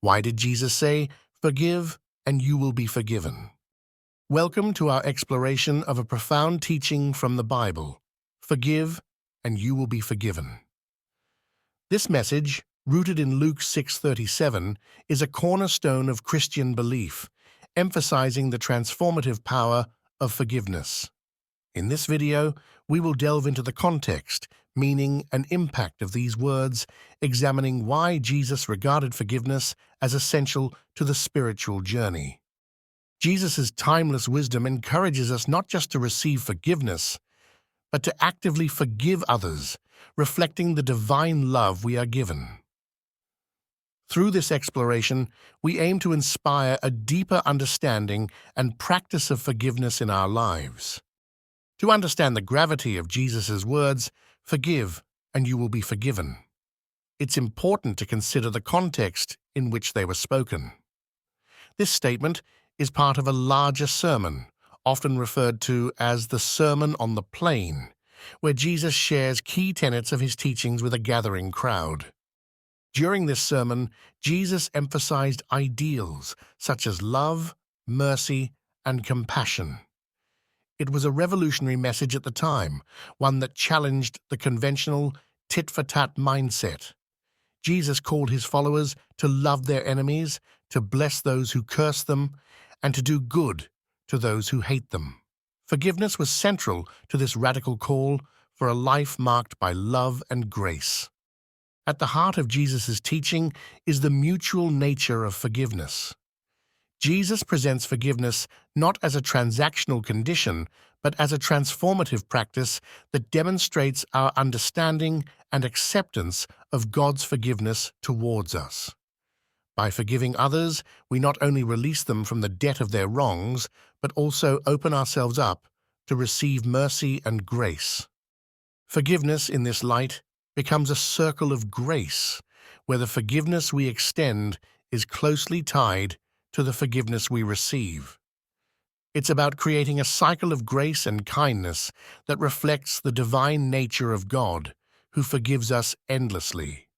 Why did Jesus say, "Forgive, and you will be forgiven"? Welcome to our exploration of a profound teaching from the Bible. Forgive, and you will be forgiven. This message, rooted in Luke 6:37, is a cornerstone of Christian belief, emphasizing the transformative power of forgiveness. In this video, we will delve into the context, meaning, and impact of these words, examining why Jesus regarded forgiveness as essential to the spiritual journey. Jesus' timeless wisdom encourages us not just to receive forgiveness, but to actively forgive others, reflecting the divine love we are given. Through this exploration, we aim to inspire a deeper understanding and practice of forgiveness in our lives. To understand the gravity of Jesus' words, "Forgive, and you will be forgiven," it's important to consider the context in which they were spoken. This statement is part of a larger sermon, often referred to as the Sermon on the Plain, where Jesus shares key tenets of his teachings with a gathering crowd. During this sermon, Jesus emphasized ideals such as love, mercy, and compassion. It was a revolutionary message at the time, one that challenged the conventional tit-for-tat mindset. Jesus called his followers to love their enemies, to bless those who curse them, and to do good to those who hate them. Forgiveness was central to this radical call for a life marked by love and grace. At the heart of Jesus' teaching is the mutual nature of forgiveness. Jesus presents forgiveness not as a transactional condition, but as a transformative practice that demonstrates our understanding and acceptance of God's forgiveness towards us. By forgiving others, we not only release them from the debt of their wrongs, but also open ourselves up to receive mercy and grace. Forgiveness, in this light, becomes a circle of grace, where the forgiveness we extend is closely tied to the forgiveness we receive. It's about creating a cycle of grace and kindness that reflects the divine nature of God, who forgives us endlessly.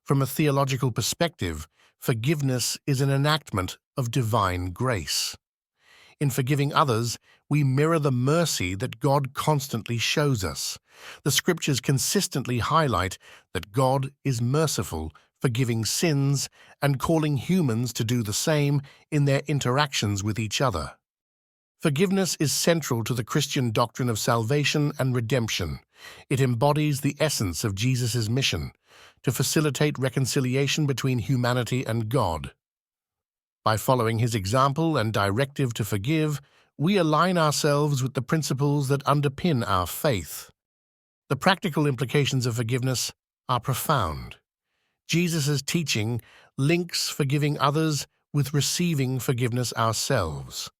From a theological perspective, forgiveness is an enactment of divine grace. In forgiving others, we mirror the mercy that God constantly shows us. The scriptures consistently highlight that God is merciful, forgiving sins, and calling humans to do the same in their interactions with each other. Forgiveness is central to the Christian doctrine of salvation and redemption. It embodies the essence of Jesus' mission to facilitate reconciliation between humanity and God. By following his example and directive to forgive, we align ourselves with the principles that underpin our faith. The practical implications of forgiveness are profound. Jesus' teaching links forgiving others with receiving forgiveness ourselves.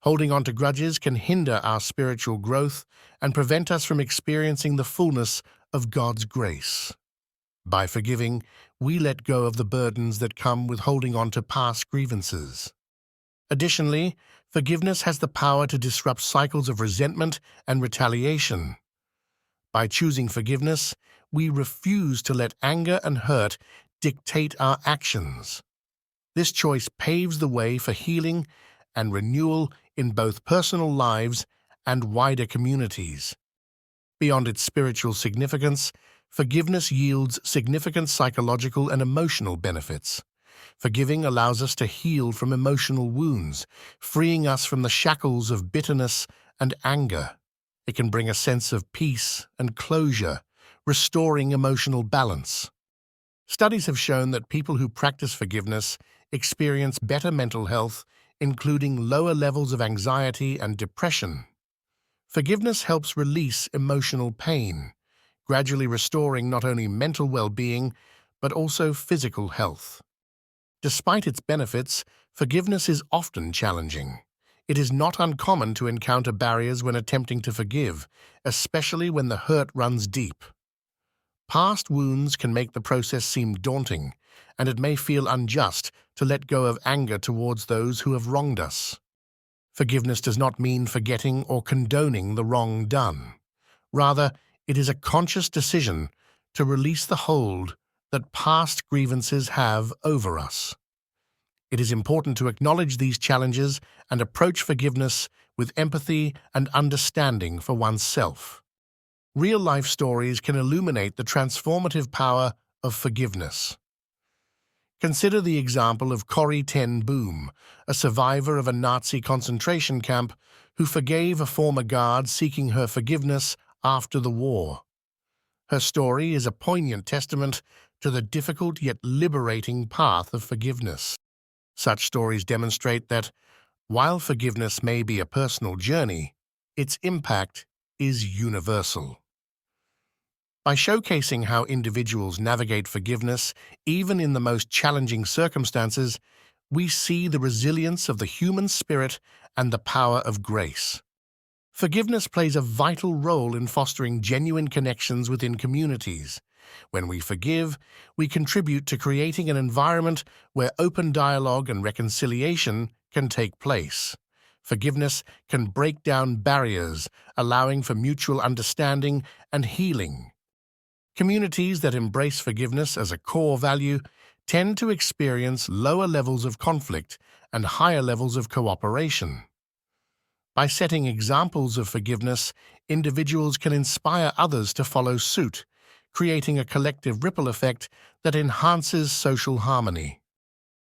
Holding on to grudges can hinder our spiritual growth and prevent us from experiencing the fullness of God's grace. By forgiving, we let go of the burdens that come with holding on to past grievances. Additionally, forgiveness has the power to disrupt cycles of resentment and retaliation. By choosing forgiveness, we refuse to let anger and hurt dictate our actions. This choice paves the way for healing and renewal in both personal lives and wider communities. Beyond its spiritual significance, forgiveness yields significant psychological and emotional benefits. Forgiving allows us to heal from emotional wounds, freeing us from the shackles of bitterness and anger. It can bring a sense of peace and closure, restoring emotional balance. Studies have shown that people who practice forgiveness experience better mental health, including lower levels of anxiety and depression. Forgiveness helps release emotional pain, gradually restoring not only mental well-being, but also physical health. Despite its benefits, forgiveness is often challenging. It is not uncommon to encounter barriers when attempting to forgive, especially when the hurt runs deep. Past wounds can make the process seem daunting, and it may feel unjust to let go of anger towards those who have wronged us. Forgiveness does not mean forgetting or condoning the wrong done. Rather, it is a conscious decision to release the hold that past grievances have over us. It is important to acknowledge these challenges and approach forgiveness with empathy and understanding for oneself. Real-life stories can illuminate the transformative power of forgiveness. Consider the example of Corrie ten Boom, a survivor of a Nazi concentration camp who forgave a former guard seeking her forgiveness after the war. Her story is a poignant testament to the difficult yet liberating path of forgiveness. Such stories demonstrate that, while forgiveness may be a personal journey, its impact is universal. By showcasing how individuals navigate forgiveness, even in the most challenging circumstances, we see the resilience of the human spirit and the power of grace. Forgiveness plays a vital role in fostering genuine connections within communities. When we forgive, we contribute to creating an environment where open dialogue and reconciliation can take place. Forgiveness can break down barriers, allowing for mutual understanding and healing. Communities that embrace forgiveness as a core value tend to experience lower levels of conflict and higher levels of cooperation. By setting examples of forgiveness, individuals can inspire others to follow suit, creating a collective ripple effect that enhances social harmony.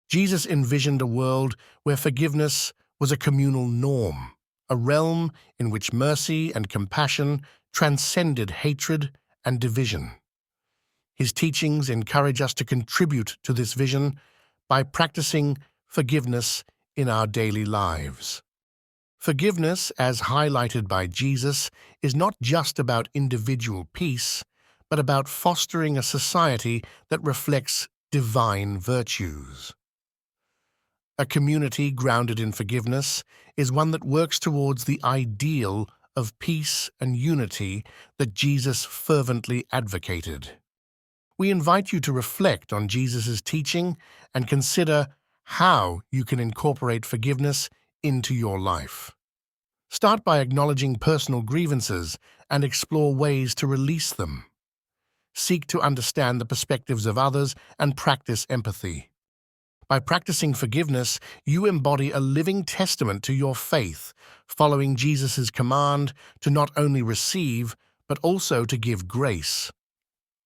Jesus envisioned a world where forgiveness was a communal norm, a realm in which mercy and compassion transcended hatred and division. His teachings encourage us to contribute to this vision by practicing forgiveness in our daily lives. Forgiveness, as highlighted by Jesus, is not just about individual peace, but about fostering a society that reflects divine virtues. A community grounded in forgiveness is one that works towards the ideal of peace and unity that Jesus fervently advocated. We invite you to reflect on Jesus' teaching and consider how you can incorporate forgiveness into your life. Start by acknowledging personal grievances and explore ways to release them. Seek to understand the perspectives of others and practice empathy. By practicing forgiveness, you embody a living testament to your faith, following Jesus' command to not only receive, but also to give grace.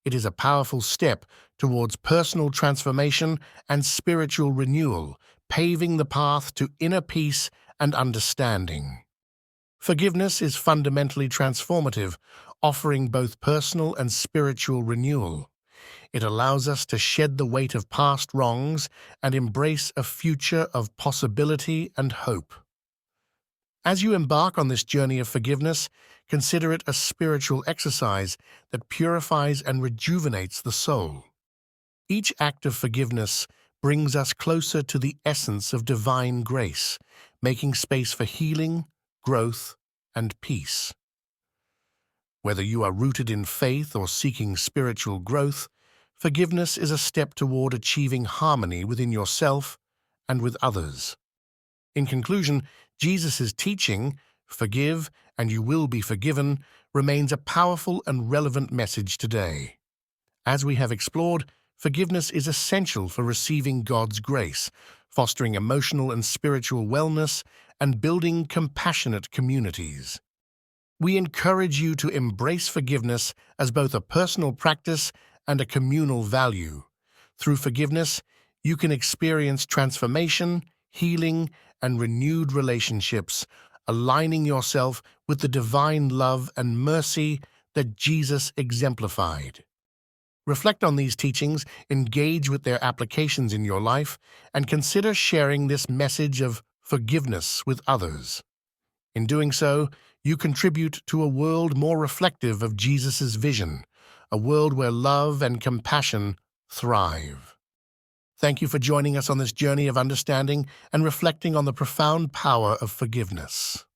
It is a powerful step towards personal transformation and spiritual renewal, paving the path to inner peace and understanding. Forgiveness is fundamentally transformative, offering both personal and spiritual renewal. It allows us to shed the weight of past wrongs and embrace a future of possibility and hope. As you embark on this journey of forgiveness, consider it a spiritual exercise that purifies and rejuvenates the soul. Each act of forgiveness brings us closer to the essence of divine grace, making space for healing, growth, and peace. Whether you are rooted in faith or seeking spiritual growth, forgiveness is a step toward achieving harmony within yourself and with others. In conclusion, Jesus' teaching, "Forgive and you will be forgiven," remains a powerful and relevant message today. As we have explored, forgiveness is essential for receiving God's grace, fostering emotional and spiritual wellness, and building compassionate communities. We encourage you to embrace forgiveness as both a personal practice and a communal value. Through forgiveness, you can experience transformation, healing, and renewed relationships, aligning yourself with the divine love and mercy that Jesus exemplified. Reflect on these teachings, engage with their applications in your life, and consider sharing this message of forgiveness with others. In doing so, you contribute to a world more reflective of Jesus' vision, a world where love and compassion thrive. Thank you for joining us on this journey of understanding and reflecting on the profound power of forgiveness.